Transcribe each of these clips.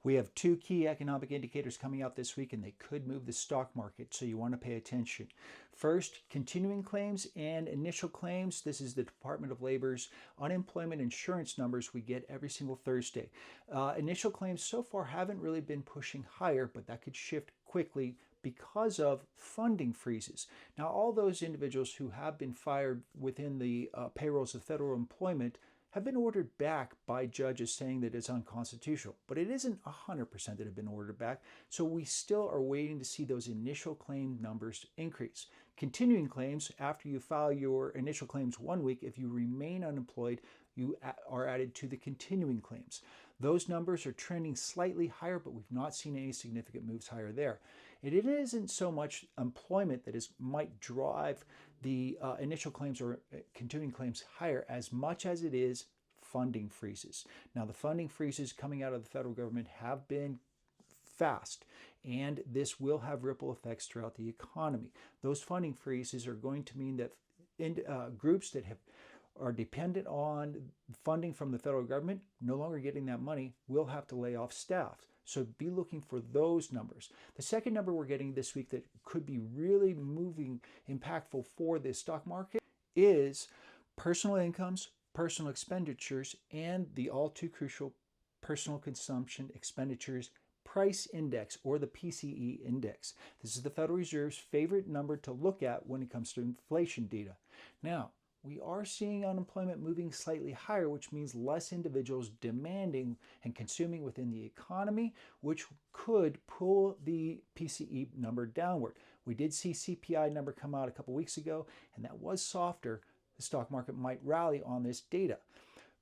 We have two key economic indicators coming out this week, and they could move the stock market, so you want to pay attention. First, continuing claims and initial claims. This is the Department of Labor's unemployment insurance numbers we get every single Thursday. Initial claims so far haven't really been pushing higher, but that could shift quickly because of funding freezes. Now, all those individuals who have been fired within the payrolls of federal employment have been ordered back by judges saying that it's unconstitutional. But it isn't 100% that have been ordered back, so we still are waiting to see those initial claim numbers increase. Continuing claims, after you file your initial claims 1 week, if you remain unemployed, you are added to the continuing claims. Those numbers are trending slightly higher, but we've not seen any significant moves higher there. It isn't so much employment that might drive the initial claims or continuing claims higher as much as it is funding freezes. Now, the funding freezes coming out of the federal government have been fast, and this will have ripple effects throughout the economy. Those funding freezes are going to mean that groups that are dependent on funding from the federal government, no longer getting that money, will have to lay off staff. So be looking for those numbers. The second number we're getting this week that could be really impactful for the stock market is personal incomes, personal expenditures, and the all too crucial personal consumption expenditures price index, or the PCE index. This is the Federal Reserve's favorite number to look at when it comes to inflation data. Now, we are seeing unemployment moving slightly higher, which means less individuals demanding and consuming within the economy, which could pull the PCE number downward. We did see CPI number come out a couple weeks ago, and that was softer. The stock market might rally on this data.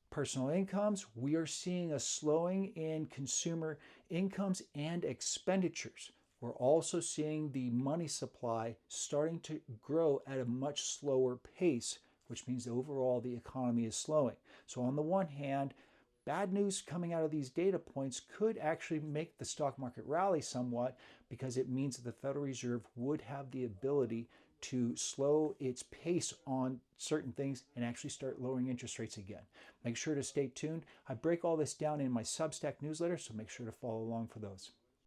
Personal incomes, we are seeing a slowing in consumer incomes and expenditures. We're also seeing the money supply starting to grow at a much slower pace, which means overall the economy is slowing. So on the one hand, bad news coming out of these data points could actually make the stock market rally somewhat, because it means that the Federal Reserve would have the ability to slow its pace on certain things and actually start lowering interest rates again. Make sure to stay tuned. I break all this down in my Substack newsletter, so make sure to follow along for those.